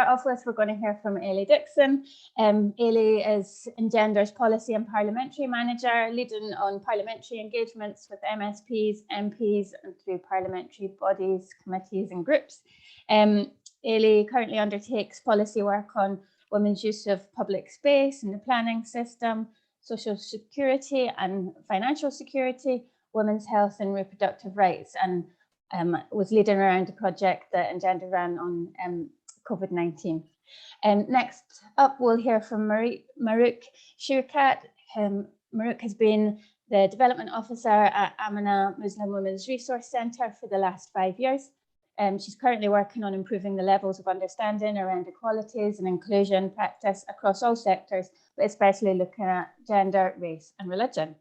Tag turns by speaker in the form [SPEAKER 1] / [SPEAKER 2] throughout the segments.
[SPEAKER 1] start off with, we're going to hear from Ailey Dixon. Ailey is Engender's Policy and Parliamentary Manager, leading on parliamentary engagements with MSPs, MPs, and through parliamentary bodies, committees, and groups. Ailey currently undertakes policy work on women's use of public space and the planning system, social security and financial security, women's health and reproductive rights, and was leading around a project that Engender ran on COVID-19. Next up, we'll hear from Marouk Shirkat. Marouk has been the Development Officer at Amana Muslim Women's Resource Centre for the last 5 years. She's currently working on improving the levels of understanding around equalities and inclusion practice across all sectors, but especially looking at gender, race and religion.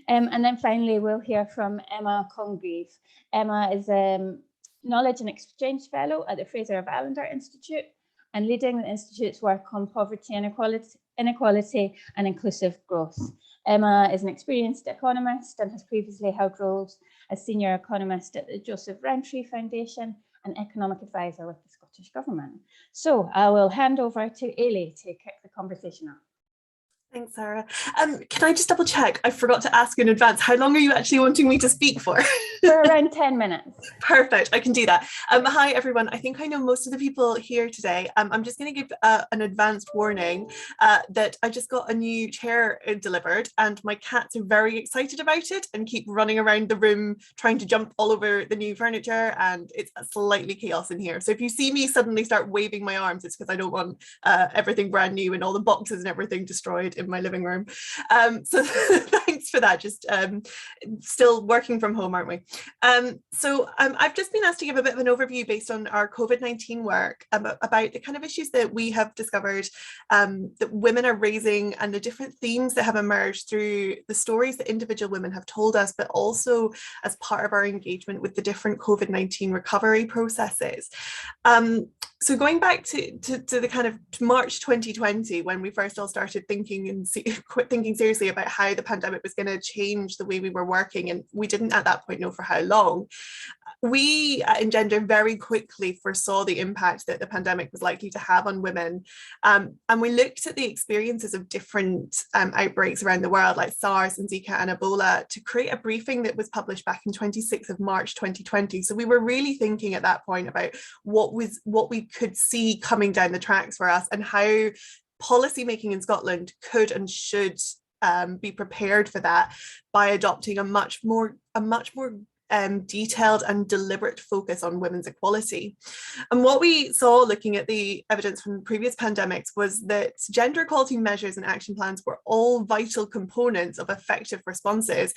[SPEAKER 1] And then finally, we'll hear from Emma Congreve. Emma is a Knowledge and Exchange Fellow at the Fraser of Allender Institute and leading the Institute's work on poverty and inequality and inclusive growth. Emma is an experienced economist and has previously held roles as Senior Economist at the Joseph Rowntree Foundation and Economic Advisor with the Scottish Government. So I will hand over to Ailey to kick the conversation off.
[SPEAKER 2] Thanks, Sarah. Can I just double check? I forgot to ask in advance. How long are you actually wanting me to speak for?
[SPEAKER 1] For around 10 minutes.
[SPEAKER 2] Perfect. I can do that. Hi, everyone. I think I know most of the people here today. I'm just going to give an advanced warning that I just got a new chair delivered and my cats are very excited about it and keep running around the room trying to jump all over the new furniture, and it's slightly chaos in here. So if you see me suddenly start waving my arms, it's because I don't want everything brand new and all the boxes and everything destroyed in my living room. So thanks for that. Just still working from home, aren't we? I've just been asked to give a bit of an overview based on our COVID-19 work about the kind of issues that we have discovered that women are raising and the different themes that have emerged through the stories that individual women have told us, but also as part of our engagement with the different COVID-19 recovery processes. So going back to the kind of March 2020, when we first all started thinking seriously about how the pandemic was going to change the way we were working, and we didn't at that point know for how long, we at Engender very quickly foresaw the impact that the pandemic was likely to have on women. And we looked at the experiences of different outbreaks around the world, like SARS and Zika and Ebola, to create a briefing that was published back in 26th of March 2020. So we were really thinking at that point about what we could see coming down the tracks for us and how policy making in Scotland could and should be prepared for that by adopting a much more detailed and deliberate focus on women's equality. And what we saw looking at the evidence from previous pandemics was that gender equality measures and action plans were all vital components of effective responses,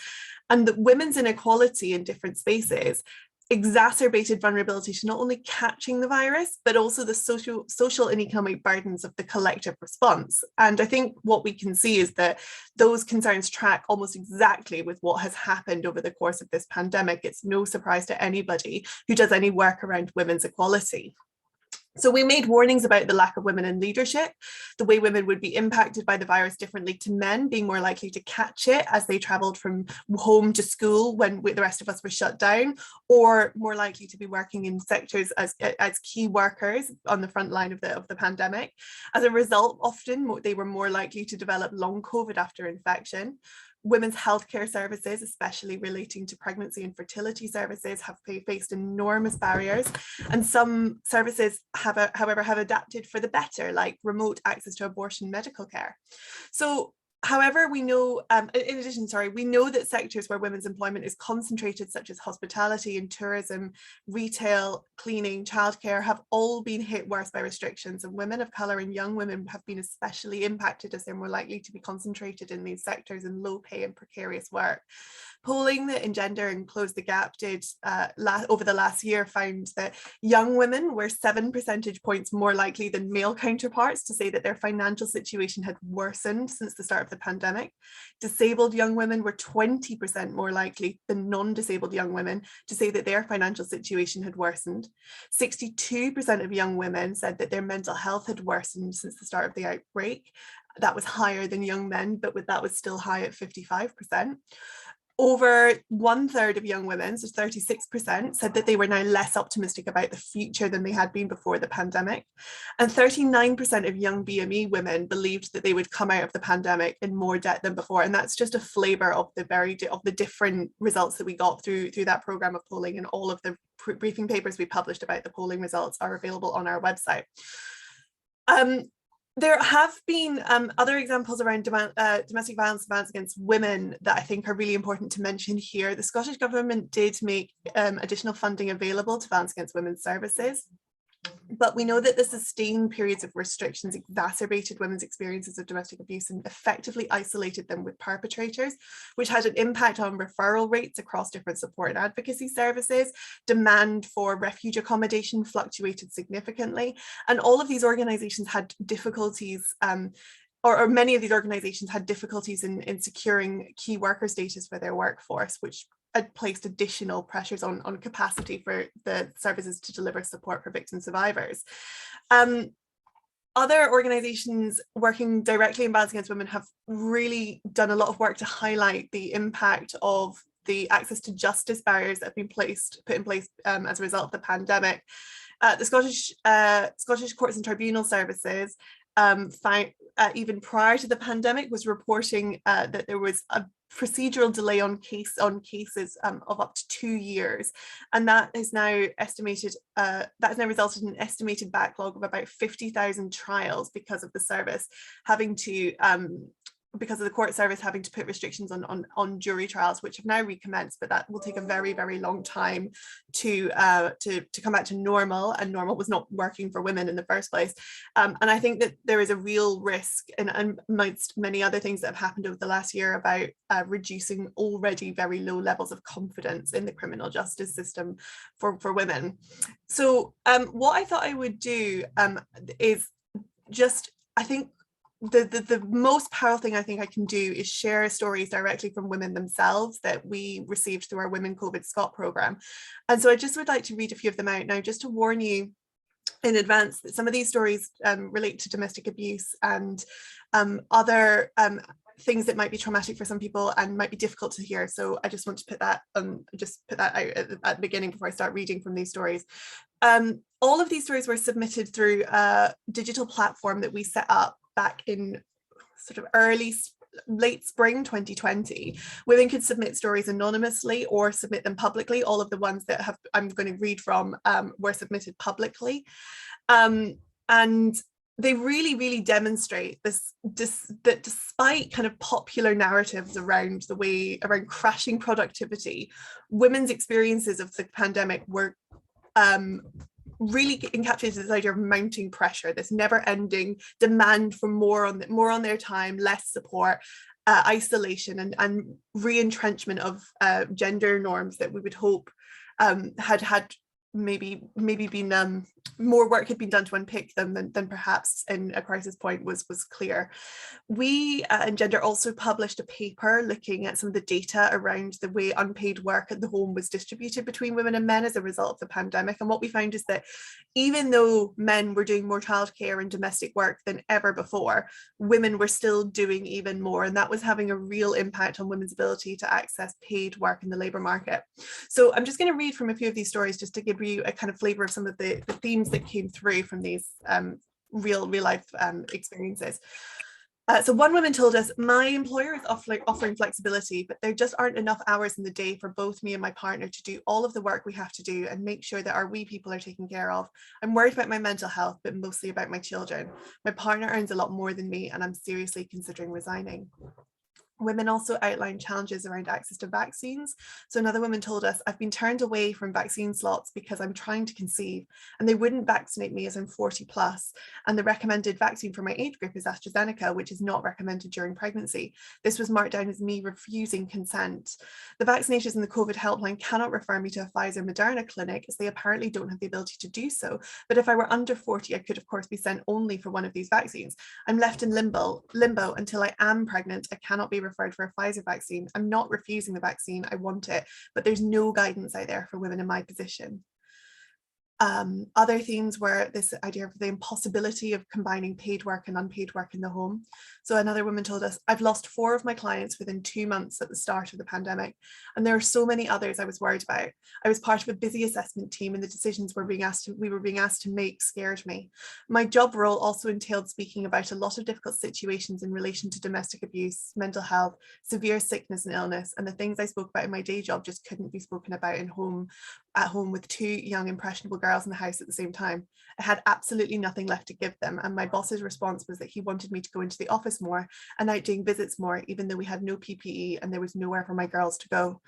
[SPEAKER 2] and that women's inequality in different spaces exacerbated vulnerability to not only catching the virus, but also the social and economic burdens of the collective response. And I think what we can see is that those concerns track almost exactly with what has happened over the course of this pandemic. It's no surprise to anybody who does any work around women's equality. So we made warnings about the lack of women in leadership, the way women would be impacted by the virus differently to men, being more likely to catch it as they travelled from home to school when the rest of us were shut down, or more likely to be working in sectors as key workers on the front line of the pandemic. As a result, often they were more likely to develop long COVID after infection. Women's healthcare services, especially relating to pregnancy and fertility services, have faced enormous barriers, and some services however have adapted for the better, like remote access to abortion medical care. So however, we know, we know that sectors where women's employment is concentrated, such as hospitality and tourism, retail, cleaning, childcare, have all been hit worse by restrictions, and women of colour and young women have been especially impacted as they're more likely to be concentrated in these sectors in low pay and precarious work. Polling that Engender and Close the Gap did over the last year found that young women were 7 percentage points more likely than male counterparts to say that their financial situation had worsened since the start of the pandemic. Disabled young women were 20% more likely than non-disabled young women to say that their financial situation had worsened. 62% of young women said that their mental health had worsened since the start of the outbreak. That was higher than young men, but that was still high at 55%. Over 1/3 of young women, so 36%, said that they were now less optimistic about the future than they had been before the pandemic. And 39% of young BME women believed that they would come out of the pandemic in more debt than before. And that's just a flavour of the different results that we got through that programme of polling, and all of the briefing papers we published about the polling results are available on our website. There have been other examples around domestic violence against women that I think are really important to mention here. The Scottish Government did make additional funding available to Violence Against Women's services, but we know that the sustained periods of restrictions exacerbated women's experiences of domestic abuse and effectively isolated them with perpetrators, which had an impact on referral rates across different support and advocacy services. Demand for refuge accommodation fluctuated significantly, and all of these organisations had difficulties or many of these organisations had difficulties in securing key worker status for their workforce, which had placed additional pressures on capacity for the services to deliver support for victim survivors. Other organisations working directly in violence against women have really done a lot of work to highlight the impact of the access to justice barriers that have been put in place as a result of the pandemic. The Scottish Courts and Tribunal Services even prior to the pandemic was reporting that there was a procedural delay on cases of up to 2 years, and that is now estimated that has now resulted in an estimated backlog of about 50,000 trials because of the service having to because of the court service having to put restrictions on jury trials, which have now recommenced, but that will take a very, very long time to come back to normal, and normal was not working for women in the first place. And I think that there is a real risk, and amongst many other things that have happened over the last year, about reducing already very low levels of confidence in the criminal justice system for women. So what I thought I would do is just, I think, the most powerful thing I think I can do is share stories directly from women themselves that we received through our Women COVID SCOT programme. And so I just would like to read a few of them out now, just to warn you in advance that some of these stories relate to domestic abuse and other things that might be traumatic for some people and might be difficult to hear. So I just want to put that out at the beginning before I start reading from these stories. All of these stories were submitted through a digital platform that we set up back in sort of late spring 2020. Women could submit stories anonymously or submit them publicly. All of the ones that I'm going to read from were submitted publicly. And they really, really demonstrate that despite kind of popular narratives around crashing productivity, women's experiences of the pandemic were really encapsulates this idea of mounting pressure, this never-ending demand for more on their time, less support, isolation, and re-entrenchment of gender norms that we would hope had maybe been more work had been done to unpick them than perhaps in a crisis point was clear. We in Gender also published a paper looking at some of the data around the way unpaid work at the home was distributed between women and men as a result of the pandemic. And what we found is that even though men were doing more childcare and domestic work than ever before, women were still doing even more, and that was having a real impact on women's ability to access paid work in the labour market. So I'm just going to read from a few of these stories just to give you a kind of flavour of some of the themes that came through from these real life experiences. So one woman told us, my employer is offering flexibility, but there just aren't enough hours in the day for both me and my partner to do all of the work we have to do and make sure that our wee people are taken care of. I'm worried about my mental health, but mostly about my children. My partner earns a lot more than me, and I'm seriously considering resigning. Women also outlined challenges around access to vaccines. So another woman told us, I've been turned away from vaccine slots because I'm trying to conceive and they wouldn't vaccinate me as I'm 40 plus. And the recommended vaccine for my age group is AstraZeneca, which is not recommended during pregnancy. This was marked down as me refusing consent. The vaccinators in the COVID helpline cannot refer me to a Pfizer Moderna clinic as they apparently don't have the ability to do so. But if I were under 40, I could of course be sent only for one of these vaccines. I'm left in limbo until I am pregnant. I cannot be referred for a Pfizer vaccine. I'm not refusing the vaccine, I want it, but there's no guidance out there for women in my position. Other themes were this idea of the impossibility of combining paid work and unpaid work in the home. So another woman told us, I've lost 4 of my clients within 2 months at the start of the pandemic. And there are so many others I was worried about. I was part of a busy assessment team and the decisions we were being asked to make scared me. My job role also entailed speaking about a lot of difficult situations in relation to domestic abuse, mental health, severe sickness and illness. And the things I spoke about in my day job just couldn't be spoken about at home with 2 young impressionable girls in the house at the same time. I had absolutely nothing left to give them, and my boss's response was that he wanted me to go into the office more and out doing visits more, even though we had no PPE and there was nowhere for my girls to go.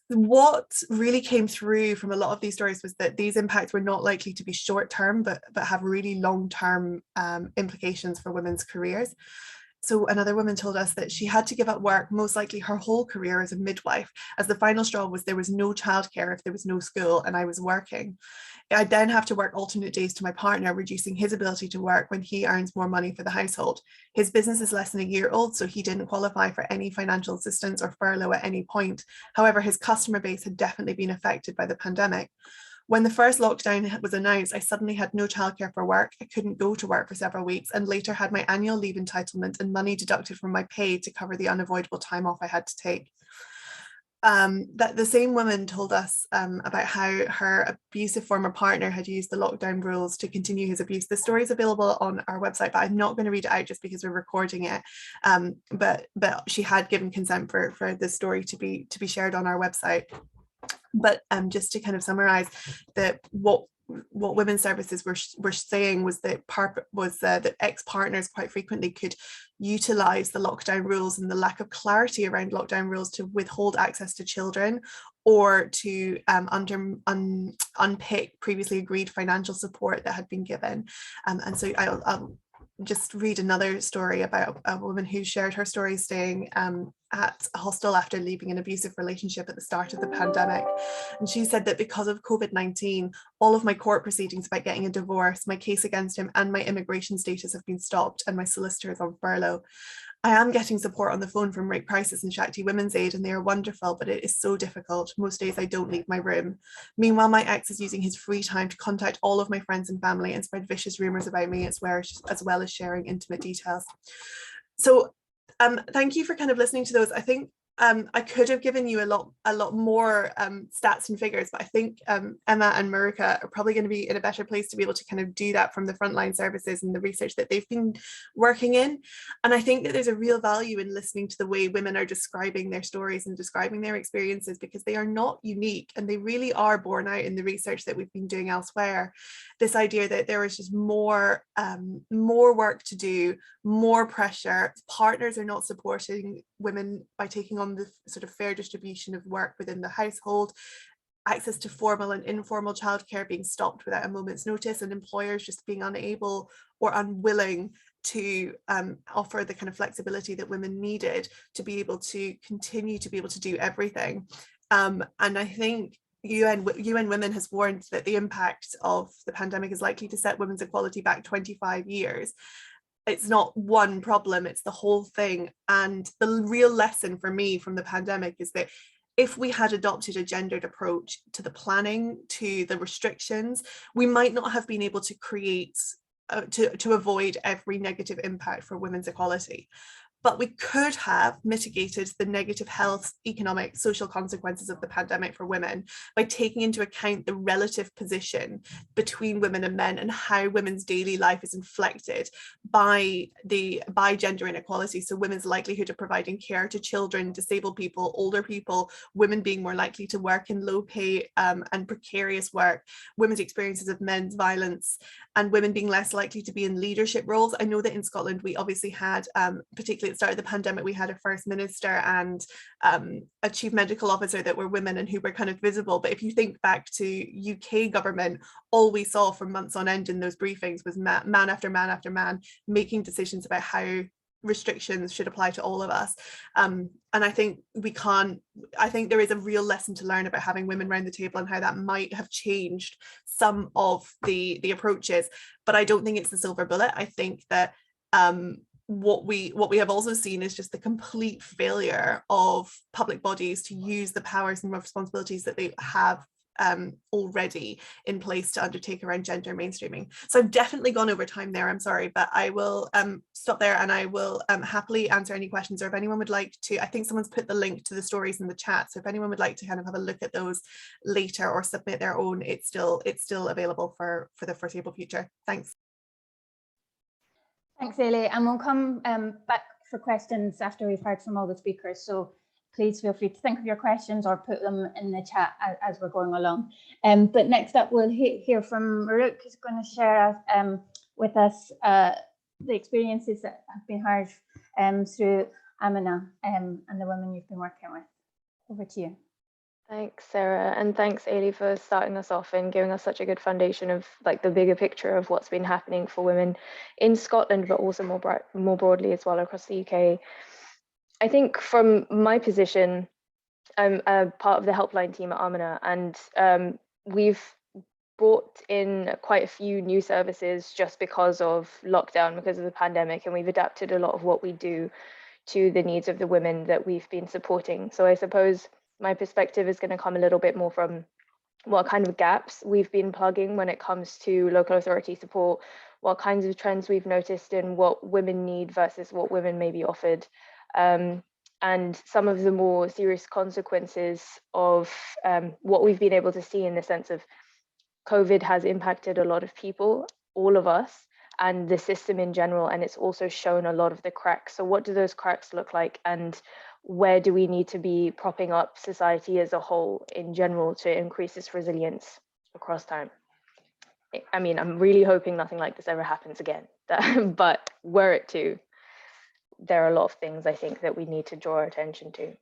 [SPEAKER 2] What really came through from a lot of these stories was that these impacts were not likely to be short term, but have really long term implications for women's careers. So another woman told us that she had to give up work, most likely her whole career as a midwife, as the final straw was there was no childcare if there was no school and I was working. I'd then have to work alternate days to my partner, reducing his ability to work when he earns more money for the household. His business is less than a year old, so he didn't qualify for any financial assistance or furlough at any point. However, his customer base had definitely been affected by the pandemic. When the first lockdown was announced, I suddenly had no childcare for work. I couldn't go to work for several weeks and later had my annual leave entitlement and money deducted from my pay to cover the unavoidable time off I had to take. That the same woman told us about how her abusive former partner had used the lockdown rules to continue his abuse. The story is available on our website, but I'm not going to read it out just because we're recording it. But she had given consent for the story to be shared on our website. But just to kind of summarize, that what women's services were saying was that that ex-partners quite frequently could utilize the lockdown rules and the lack of clarity around lockdown rules to withhold access to children or to unpick previously agreed financial support that had been given. And so I'll just read another story about a woman who shared her story staying at a hostel after leaving an abusive relationship at the start of the pandemic. And she said that because of COVID-19, all of my court proceedings about getting a divorce, my case against him and my immigration status have been stopped and my solicitor is on furlough. I am getting support on the phone from Rape Crisis and Shakti Women's Aid and they are wonderful, but it is so difficult. Most days I don't leave my room. Meanwhile, my ex is using his free time to contact all of my friends and family and spread vicious rumours about me as well as sharing intimate details. So thank you for kind of listening to those. I think I could have given you a lot more stats and figures, but I think Emma and Marika are probably going to be in a better place to be able to kind of do that from the frontline services and the research that they've been working in. And I think that there's a real value in listening to the way women are describing their stories and describing their experiences, because they are not unique and they really are borne out in the research that we've been doing elsewhere. This idea that there is just more work to do, more pressure. Partners are not supporting women by taking on the sort of fair distribution of work within the household, access to formal and informal childcare being stopped without a moment's notice, and employers just being unable or unwilling to offer the kind of flexibility that women needed to be able to continue to be able to do everything. And I think UN Women has warned that the impact of the pandemic is likely to set women's equality back 25 years. It's not one problem, it's the whole thing. And the real lesson for me from the pandemic is that if we had adopted a gendered approach to the planning, to the restrictions, we might not have been able to create, to avoid every negative impact for women's equality. But we could have mitigated the negative health, economic, social consequences of the pandemic for women by taking into account the relative position between women and men and how women's daily life is inflected by gender inequality. So women's likelihood of providing care to children, disabled people, older people, women being more likely to work in low pay and precarious work, women's experiences of men's violence, and women being less likely to be in leadership roles. I know that in Scotland, we obviously had, particularly at the start of the pandemic, we had a First Minister and a Chief Medical Officer that were women and who were kind of visible. But if you think back to UK government, all we saw for months on end in those briefings was man after man after man making decisions about how restrictions should apply to all of us. And I think there is a real lesson to learn about having women around the table and how that might have changed some of the approaches, but I don't think it's the silver bullet. I think that what we have also seen is just the complete failure of public bodies to use the powers and responsibilities that they have already in place to undertake around gender mainstreaming. So I've definitely gone over time there, I'm sorry, but I will stop there, and I will happily answer any questions, or if anyone would like to, I think someone's put the link to the stories in the chat, so if anyone would like to kind of have a look at those later or submit their own, it's still available for the foreseeable future. Thanks.
[SPEAKER 1] Thanks, Ailey, and we'll come back for questions after we've heard from all the speakers, so please feel free to think of your questions or put them in the chat as we're going along. But next up, we'll hear from Maruk, who's going to share with us the experiences that have been heard through Amina and the women you've been working with. Over to you.
[SPEAKER 3] Thanks, Sarah, and thanks, Ailey, for starting us off and giving us such a good foundation of like the bigger picture of what's been happening for women in Scotland, but also more broadly as well across the UK. I think from my position, I'm a part of the helpline team at Amina, and we've brought in quite a few new services just because of lockdown, because of the pandemic, and we've adapted a lot of what we do to the needs of the women that we've been supporting. So I suppose my perspective is going to come a little bit more from what kind of gaps we've been plugging when it comes to local authority support, what kinds of trends we've noticed in what women need versus what women may be offered. And some of the more serious consequences of what we've been able to see in the sense of COVID has impacted a lot of people, all of us, and the system in general, and it's also shown a lot of the cracks. So what do those cracks look like, and where do we need to be propping up society as a whole in general to increase its resilience across time? I mean, I'm really hoping nothing like this ever happens again, but were it to, there are a lot of things I think that we need to draw attention to,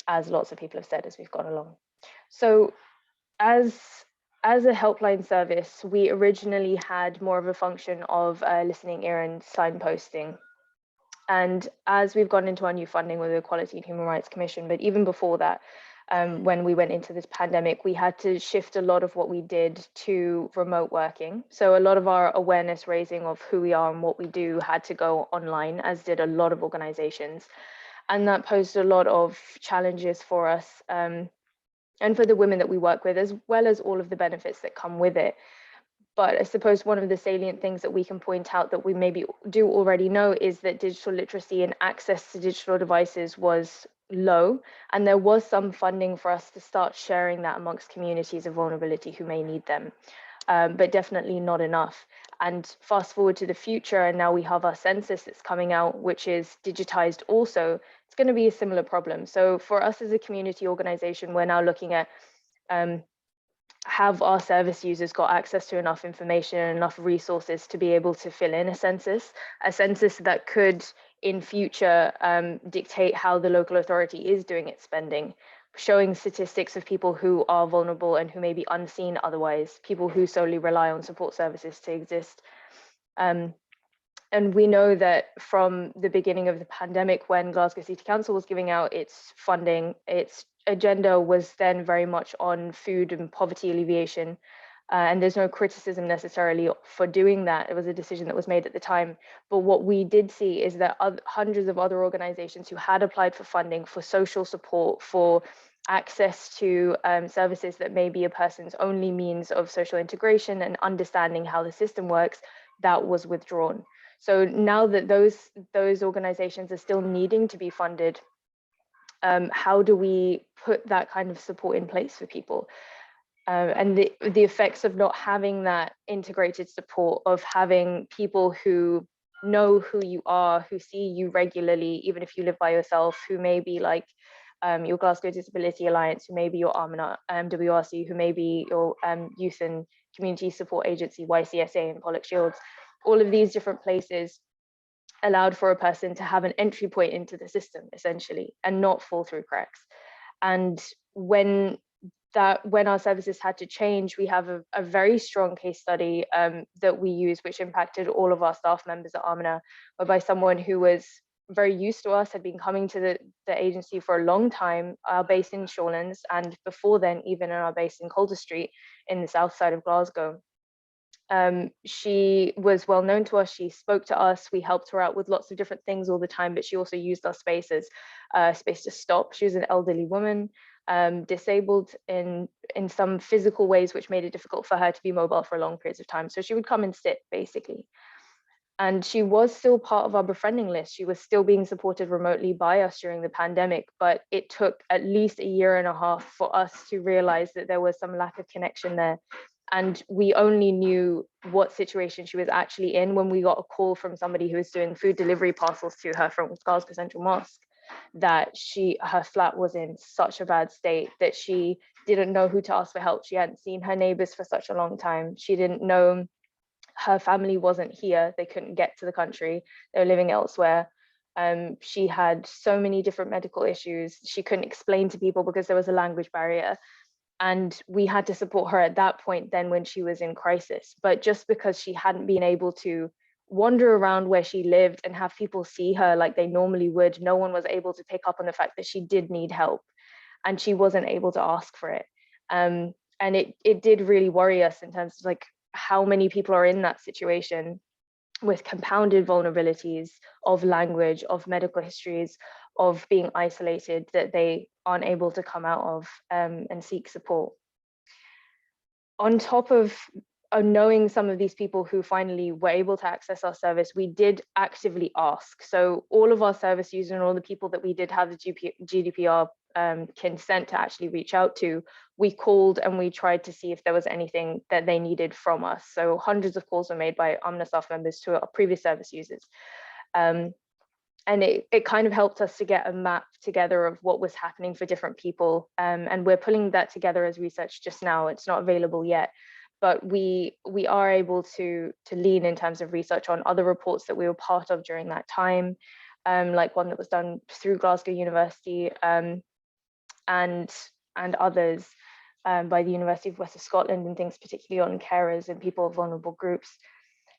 [SPEAKER 3] as lots of people have said as we've gone along. So as a helpline service, we originally had more of a function of listening ear and signposting. And as we've gone into our new funding with the Equality and Human Rights Commission, but even before that, when we went into this pandemic, we had to shift a lot of what we did to remote working. So a lot of our awareness raising of who we are and what we do had to go online, as did a lot of organizations. And that posed a lot of challenges for us and for the women that we work with, as well as all of the benefits that come with it. But I suppose one of the salient things that we can point out that we maybe do already know is that digital literacy and access to digital devices was low, and there was some funding for us to start sharing that amongst communities of vulnerability who may need them, but definitely not enough. And fast forward to the future, and now we have our census that's coming out, which is digitized also. It's going to be a similar problem. So for us as a community organization, we're now looking at have our service users got access to enough information and enough resources to be able to fill in a census that could in future dictate how the local authority is doing its spending, showing statistics of people who are vulnerable and who may be unseen otherwise, people who solely rely on support services to exist. And we know that from the beginning of the pandemic, when Glasgow City Council was giving out its funding, its agenda was then very much on food and poverty alleviation. And there's no criticism necessarily for doing that. It was a decision that was made at the time. But what we did see is that hundreds of other organizations who had applied for funding for social support, for access to services that may be a person's only means of social integration and understanding how the system works, that was withdrawn. So now that those organizations are still needing to be funded, how do we put that kind of support in place for people? And the effects of not having that integrated support, of having people who know who you are, who see you regularly, even if you live by yourself, who may be like your Glasgow Disability Alliance, who may be your Amina WRC, who may be your Youth and Community Support Agency, YCSA, and Pollock Shields. All of these different places allowed for a person to have an entry point into the system, essentially, and not fall through cracks. And when our services had to change, we have a very strong case study that we use, which impacted all of our staff members at Amina, whereby someone who was very used to us, had been coming to the agency for a long time, based in Shawlands, and before then, even in our base in Calder Street in the south side of Glasgow. She was well known to us. She spoke to us. We helped her out with lots of different things all the time, but she also used our space as a space to stop. She was an elderly woman. disabled in some physical ways, which made it difficult for her to be mobile for long periods of time. So she would come and sit, basically. And she was still part of our befriending list. She was still being supported remotely by us during the pandemic, but it took at least a year and a half for us to realize that there was some lack of connection there. And we only knew what situation she was actually in when we got a call from somebody who was doing food delivery parcels to her from Glasgow Central Mosque, that her flat was in such a bad state that she didn't know who to ask for help. She hadn't seen her neighbors for such a long time. She didn't know, her family wasn't here. They couldn't get to the country. They were living elsewhere. She had so many different medical issues. She couldn't explain to people because there was a language barrier. And we had to support her at that point then when she was in crisis. But just because she hadn't been able to wander around where she lived and have people see her like they normally would, no one was able to pick up on the fact that she did need help and she wasn't able to ask for it. And it did really worry us in terms of like how many people are in that situation with compounded vulnerabilities of language, of medical histories, of being isolated, that they aren't able to come out of and seek support. On top of knowing some of these people who finally were able to access our service, we did actively ask. So all of our service users and all the people that we did have the GDPR consent to actually reach out to, we called and we tried to see if there was anything that they needed from us. So hundreds of calls were made by Omna staff members to our previous service users. And it kind of helped us to get a map together of what was happening for different people. And we're pulling that together as research just now. It's not available yet, but we are able to lean in terms of research on other reports that we were part of during that time, like one that was done through Glasgow University and others by the University of West of Scotland, and things particularly on carers and people of vulnerable groups.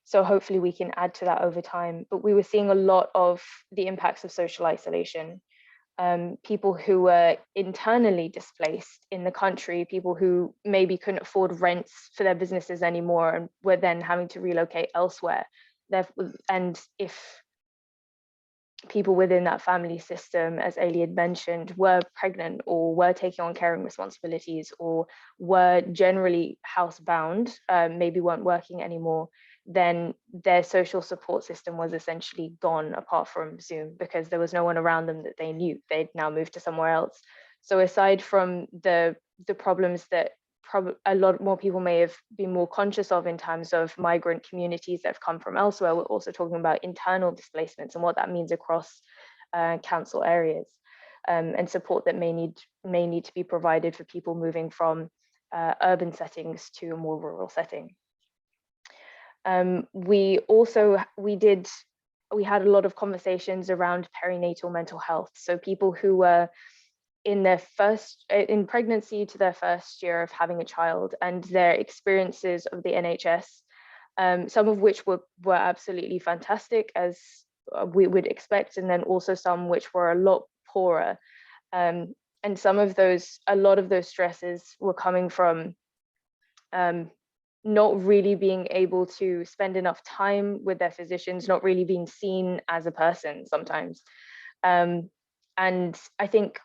[SPEAKER 3] So hopefully we can add to that over time. But we were seeing a lot of the impacts of social isolation. People who were internally displaced in the country, people who maybe couldn't afford rents for their businesses anymore and were then having to relocate elsewhere. And if people within that family system, as Ailey had mentioned, were pregnant or were taking on caring responsibilities or were generally housebound, maybe weren't working anymore, then their social support system was essentially gone apart from Zoom, because there was no one around them that they knew. They'd now moved to somewhere else. So aside from the problems that a lot more people may have been more conscious of in terms of migrant communities that have come from elsewhere, we're also talking about internal displacements and what that means across council areas, and support that may need to be provided for people moving from urban settings to a more rural setting. We had a lot of conversations around perinatal mental health. So people who were in pregnancy to their first year of having a child, and their experiences of the NHS, some of which were absolutely fantastic, as we would expect, and then also some which were a lot poorer. And a lot of those stresses were coming from not really being able to spend enough time with their physicians, not really being seen as a person sometimes. And I think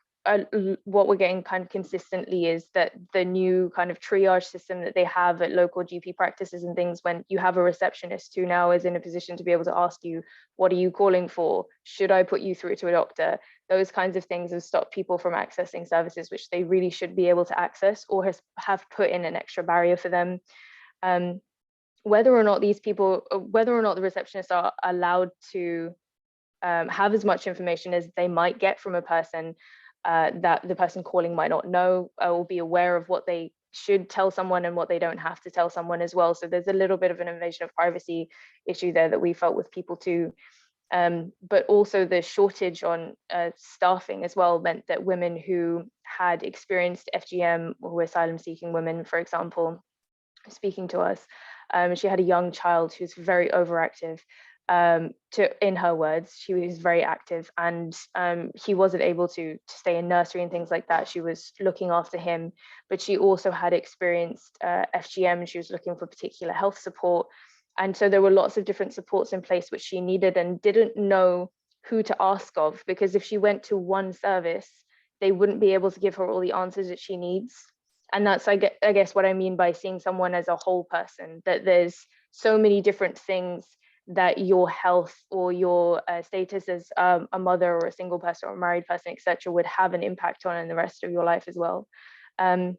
[SPEAKER 3] what we're getting kind of consistently is that the new kind of triage system that they have at local GP practices and things, when you have a receptionist who now is in a position to be able to ask you, what are you calling for? Should I put you through to a doctor? Those kinds of things have stopped people from accessing services which they really should be able to access, or have put in an extra barrier for them. Whether or not the receptionists are allowed to have as much information as they might get from a person that the person calling might not know, or be aware of what they should tell someone and what they don't have to tell someone as well. So there's a little bit of an invasion of privacy issue there that we felt with people too. But also the shortage on staffing as well meant that women who had experienced FGM, or were asylum seeking women, for example, speaking to us, she had a young child who's very overactive. In her words, she was very active, and he wasn't able to stay in nursery and things like that. She was looking after him, but she also had experienced FGM, and she was looking for particular health support. And so there were lots of different supports in place which she needed and didn't know who to ask of, because if she went to one service, they wouldn't be able to give her all the answers that she needs. And that's, I guess, what I mean by seeing someone as a whole person, that there's so many different things that your health or your status as a mother or a single person or a married person, etc., would have an impact on in the rest of your life as well. And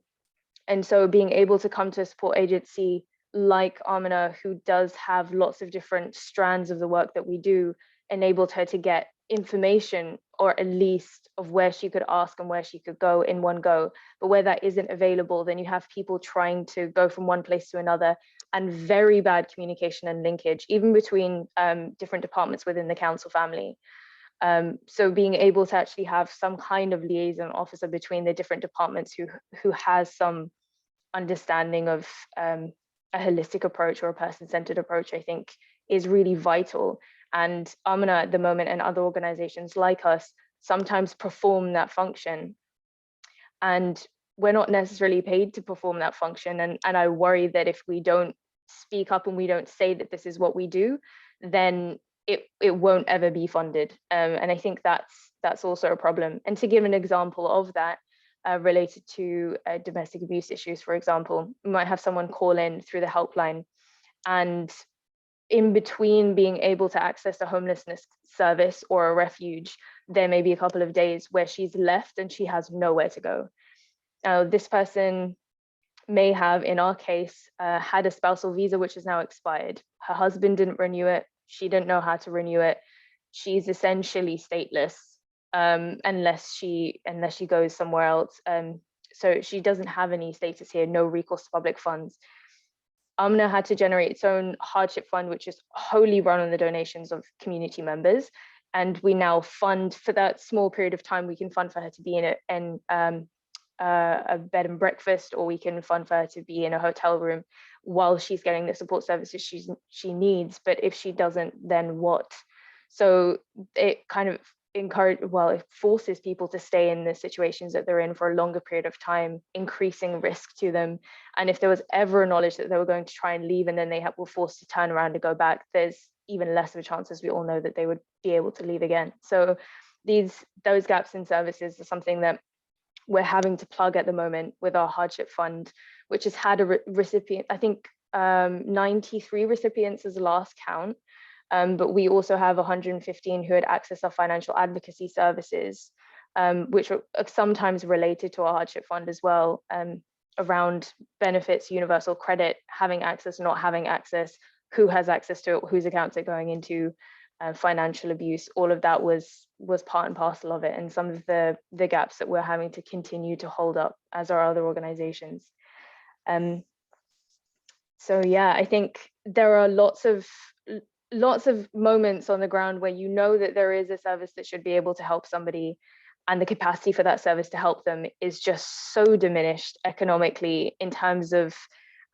[SPEAKER 3] so being able to come to a support agency like Amina, who does have lots of different strands of the work that we do, enabled her to get information, or at least of where she could ask and where she could go in one go. But where that isn't available, then you have people trying to go from one place to another, and very bad communication and linkage, even between different departments within the council family. So being able to actually have some kind of liaison officer between the different departments who has some understanding of a holistic approach or a person-centered approach, I think is really vital. And Amina at the moment, and other organizations like us, sometimes perform that function. And we're not necessarily paid to perform that function. And I worry that if we don't speak up and we don't say that this is what we do, then it won't ever be funded. And I think that's also a problem. And to give an example of that, related to domestic abuse issues, for example, we might have someone call in through the helpline, and in between being able to access a homelessness service or a refuge, there may be a couple of days where she's left and she has nowhere to go. Now, this person may have, in our case, had a spousal visa which is now expired. Her husband didn't renew it. She didn't know how to renew it. She's essentially stateless unless she goes somewhere else. So she doesn't have any status here, no recourse to public funds. Amina had to generate its own hardship fund, which is wholly run on the donations of community members. And we now fund, for that small period of time, we can fund for her to be in a bed and breakfast, or we can fund for her to be in a hotel room while she's getting the support services she needs. But if she doesn't, then what? So it kind of it forces people to stay in the situations that they're in for a longer period of time, increasing risk to them. And if there was ever knowledge that they were going to try and leave and then they were forced to turn around and go back, there's even less of a chance, as we all know, that they would be able to leave again. So those gaps in services are something that we're having to plug at the moment with our hardship fund, which has had a recipient, I think 93 recipients as the last count. But we also have 115 who had access to financial advocacy services, which are sometimes related to our hardship fund as well, around benefits, universal credit, having access, not having access, who has access to it, whose accounts are going into, financial abuse. All of that was part and parcel of it, and some of the gaps that we're having to continue to hold up as our other organizations. So yeah, I think there are lots of moments on the ground where you know that there is a service that should be able to help somebody, and the capacity for that service to help them is just so diminished economically, in terms of,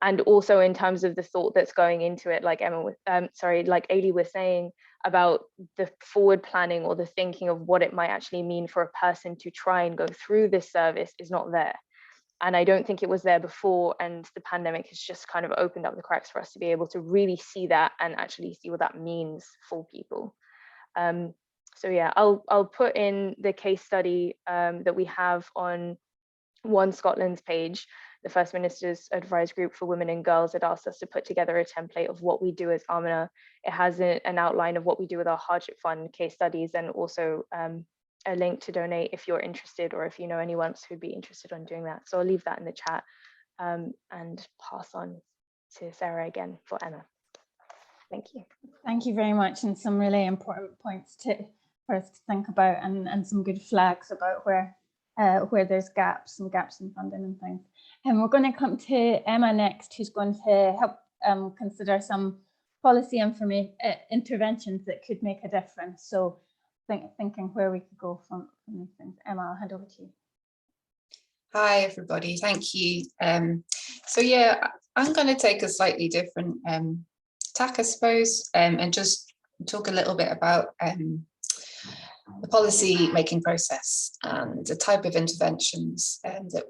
[SPEAKER 3] and also in terms of the thought that's going into it, like like Ailey was saying, about the forward planning or the thinking of what it might actually mean for a person to try and go through this service is not there. And I don't think it was there before, and the pandemic has just kind of opened up the cracks for us to be able to really see that and actually see what that means for people. So yeah, I'll put in the case study that we have on One Scotland's page. The First Minister's Advice Group for Women and Girls had asked us to put together a template of what we do as Amina. It has an outline of what we do with our hardship fund, case studies, and also a link to donate if you're interested, or if you know anyone else who'd be interested in doing that. So I'll leave that in the chat and pass on to Sarah again for Emma. Thank you.
[SPEAKER 1] Thank you very much, and some really important points for us to think about, and some good flags about where there's gaps in funding and things. And we're going to come to Emma next, who's going to help consider some policy interventions that could make a difference. So thinking where we could go from these things. Emma, I'll hand over to you.
[SPEAKER 4] Hi everybody, thank you. So yeah, I'm going to take a slightly different tack, I suppose, and just talk a little bit about the policy making process and the type of interventions that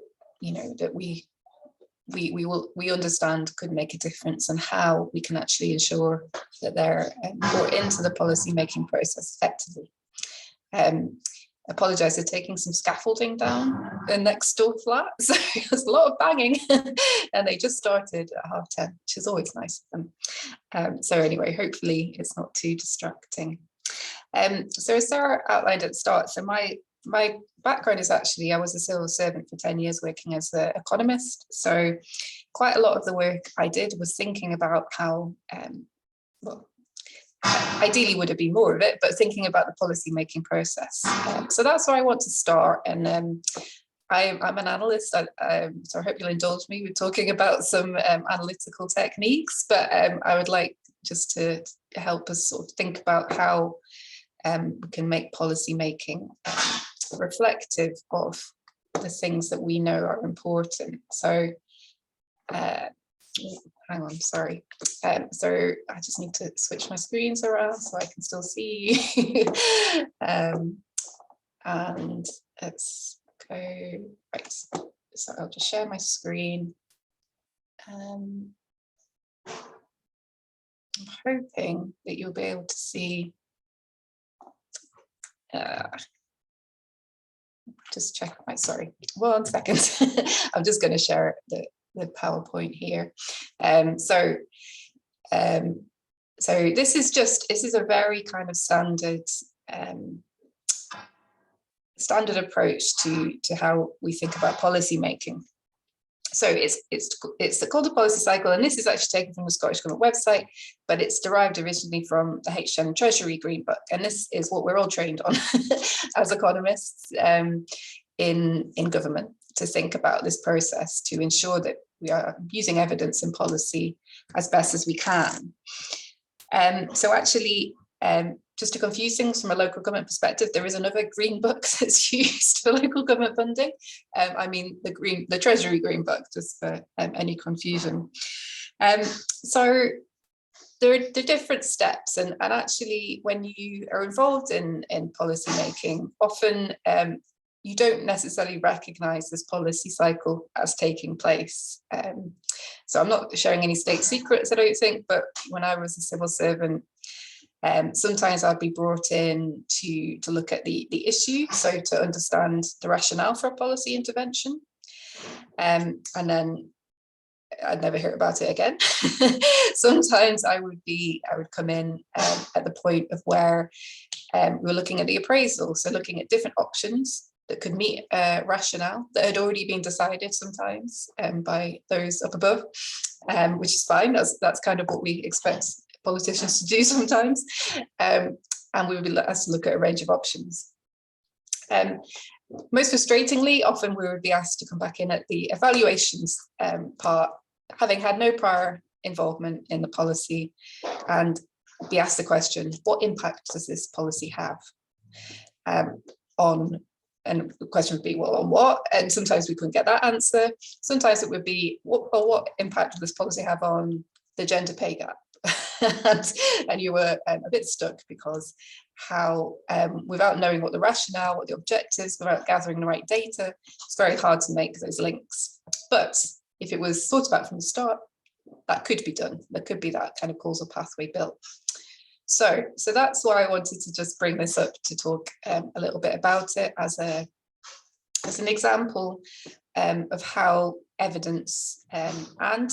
[SPEAKER 4] we understand could make a difference, and how we can actually ensure that they're brought into the policy making process effectively. apologise for taking some scaffolding down the next door flat. So there's a lot of banging and they just started at 10:30, which is always nice of them. So anyway, hopefully it's not too distracting. So as Sarah outlined at the start, so my background is actually, I was a civil servant for 10 years working as an economist. So quite a lot of the work I did was thinking about how, well, ideally would have been more of it, but thinking about the policy making process. So that's where I want to start. And I'm an analyst, so I hope you'll indulge me with talking about some analytical techniques, but I would like just to help us sort of think about how we can make policy making reflective of the things that we know are important. So hang on, sorry. So I just need to switch my screens around so I can still see. And let's go, right. So I'll just share my screen. I'm hoping that you'll be able to see. Just check my, sorry, 1 second. I'm just going to share the PowerPoint here. So this is a very kind of standard approach to how we think about policy making. So it's called a policy cycle, and this is actually taken from the Scottish Government website, but it's derived originally from the HM Treasury Green Book, and this is what we're all trained on as economists in government, to think about this process to ensure that we are using evidence in policy as best as we can. So actually, just to confuse things from a local government perspective, there is another green book that's used for local government funding. I mean the Treasury Green Book, just for any confusion. So there are different steps, and actually when you are involved in policy making, often you don't necessarily recognise this policy cycle as taking place. So I'm not sharing any state secrets, I don't think, but when I was a civil servant, sometimes I'd be brought in to look at the issue, so to understand the rationale for a policy intervention. And then I'd never hear about it again. Sometimes I would come in at the point of where we were looking at the appraisal, so looking at different options that could meet rationale that had already been decided sometimes by those up above, which is fine. That's kind of what we expect politicians to do sometimes. And we would be asked to look at a range of options. Most frustratingly, often we would be asked to come back in at the evaluations part, having had no prior involvement in the policy, and be asked the question, what impact does this policy have on, and the question would be, well, on what? And sometimes we couldn't get that answer. Sometimes it would be, what impact does this policy have on the gender pay gap? and you were a bit stuck, because how, without knowing what the rationale, what the objectives, without gathering the right data, it's very hard to make those links. But if it was thought about from the start, that could be done. There could be that kind of causal pathway built. So that's why I wanted to just bring this up to talk a little bit about it as an example of how evidence and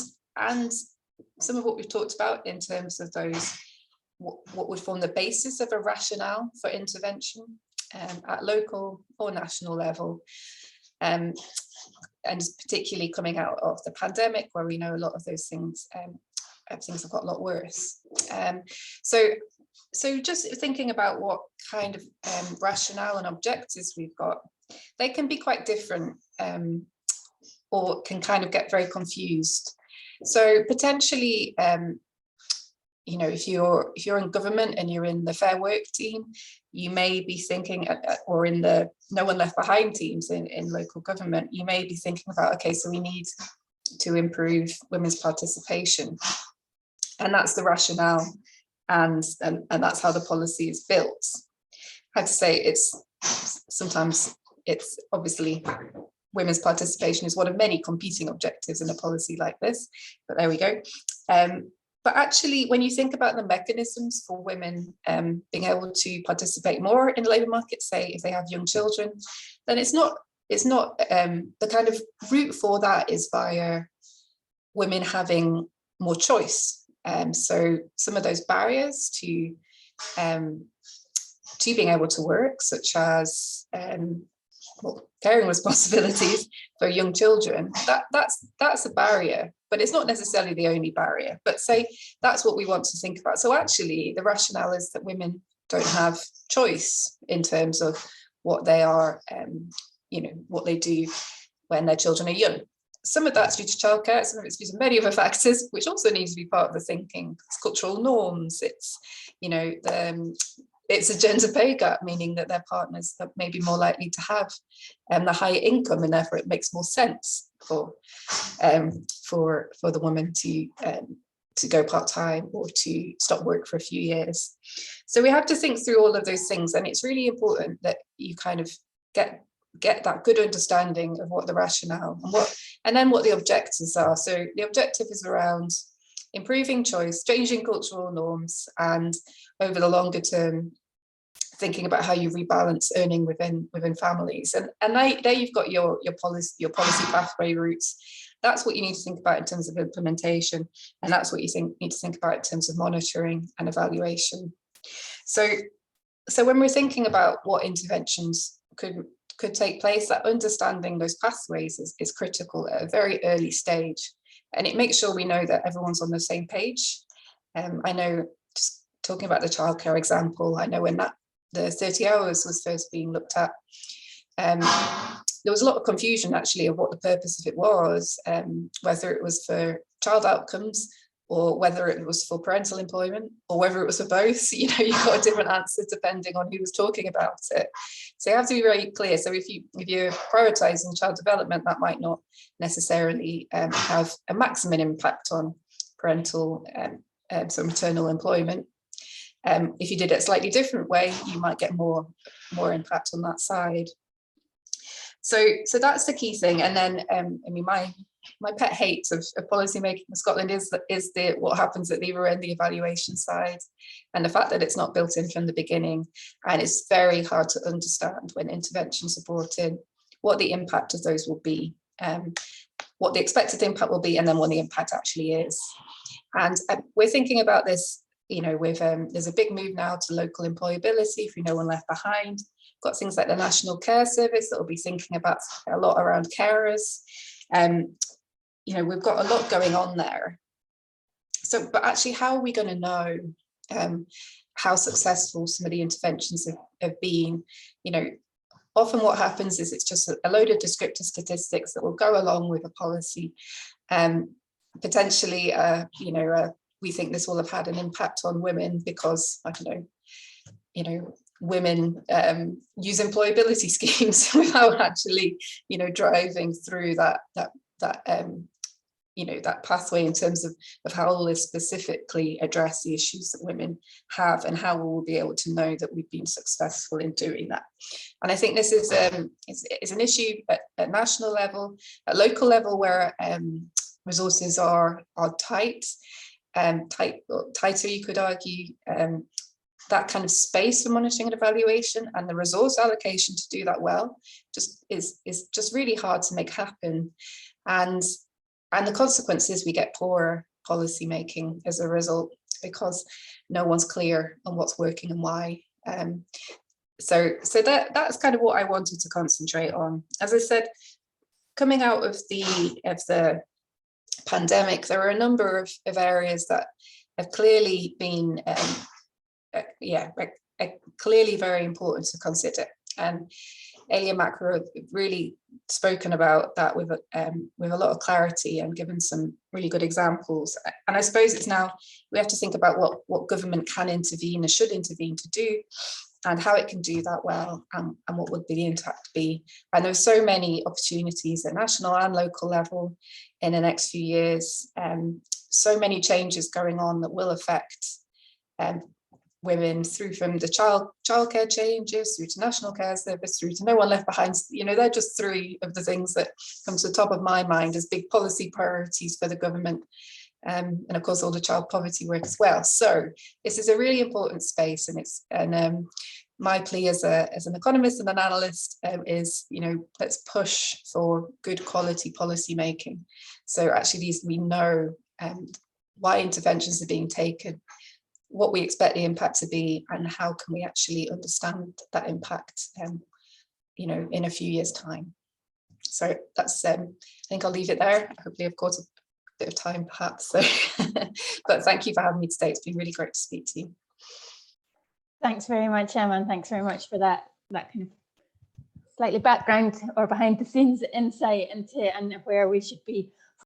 [SPEAKER 4] some of what we've talked about in terms of those, what would form the basis of a rationale for intervention at local or national level, and particularly coming out of the pandemic, where we know a lot of those things things have got a lot worse. So just thinking about what kind of rationale and objectives we've got, they can be quite different, or can kind of get very confused. So potentially, you know, if you're in government and you're in the Fair Work team, you may be thinking, or in the No One Left Behind teams in local government, you may be thinking about, okay, so we need to improve women's participation, and that's the rationale, and that's how the policy is built. I have to say, sometimes it's obviously women's participation is one of many competing objectives in a policy like this, but there we go. But actually, when you think about the mechanisms for women being able to participate more in the labour market, say if they have young children, then it's not the kind of route for that is via women having more choice. So some of those barriers to being able to work, such as caring responsibilities for young children, that's a barrier, but it's not necessarily the only barrier. But say that's what we want to think about. So actually, the rationale is that women don't have choice in terms of what they are, what they do when their children are young. Some of that's due to childcare, some of it's due to many other factors, which also need to be part of the thinking. It's cultural norms, it's, it's a gender pay gap, meaning that their partners are maybe more likely to have the higher income, and therefore it makes more sense for the woman to go part-time or to stop work for a few years. So we have to think through all of those things, and it's really important that you kind of get that good understanding of what the rationale and then what the objectives are. So the objective is around improving choice, changing cultural norms, and over the longer term, thinking about how you rebalance earning within families. And there you've got your policy pathway routes. That's what you need to think about in terms of implementation, and that's what you need to think about in terms of monitoring and evaluation. So when we're thinking about what interventions could take place, that understanding those pathways is critical at a very early stage, and it makes sure we know that everyone's on the same page. I know, just talking about the childcare example, I know when the 30 hours was first being looked at, there was a lot of confusion actually of what the purpose of it was, whether it was for child outcomes or whether it was for parental employment or whether it was for both. You got a different answer depending on who was talking about it. So you have to be very clear. So if you're prioritizing child development, that might not necessarily have a maximum impact on parental so maternal employment. If you did it a slightly different way, you might get more impact on that side. So that's the key thing. And then my pet hate of policy making in Scotland is what happens at the other end, the evaluation side, and the fact that it's not built in from the beginning, and it's very hard to understand when interventions are brought in what the impact of those will be, what the expected impact will be, and then what the impact actually is. And we're thinking about this, with there's a big move now to local employability for no one left behind. Got things like the National Care Service that will be thinking about a lot around carers. We've got a lot going on there. So, but actually, how are we going to know how successful some of the interventions have been? Often what happens is it's just a load of descriptive statistics that will go along with a policy. Potentially, we think this will have had an impact on women because, I don't know, women use employability schemes without actually, driving through that pathway in terms of how will specifically address the issues that women have, and how we'll be able to know that we've been successful in doing that. And I think this is an issue at national level, at local level, where resources are tight, tighter, you could argue. That kind of space for monitoring and evaluation and the resource allocation to do that well is just really hard to make happen. And the consequence is we get poorer policy making as a result, because no one's clear on what's working and why. So that's kind of what I wanted to concentrate on. As I said, coming out of the pandemic, there are a number of areas that have clearly been clearly very important to consider. And Elia Macro have really spoken about that with a lot of clarity and given some really good examples. And I suppose it's now we have to think about what government can intervene or should intervene to do, and how it can do that well, and what would the impact be. And there's so many opportunities at national and local level in the next few years, so many changes going on that will affect women, through from the childcare changes, through to National Care Service, through to No One Left Behind. They're just three of the things that come to the top of my mind as big policy priorities for the government and of course all the child poverty work as well. So this is a really important space, and my plea as an economist and an analyst is, let's push for good quality policy making. So actually we know why interventions are being taken, what we expect the impact to be, and how can we actually understand that impact in a few years' time. So that's I think I'll leave it there. Hopefully I've got a bit of time perhaps. So but thank you for having me today. It's been really great to speak to you.
[SPEAKER 1] Thanks very much, Emma, and thanks very much for that kind of slightly background or behind the scenes insight into and where we should be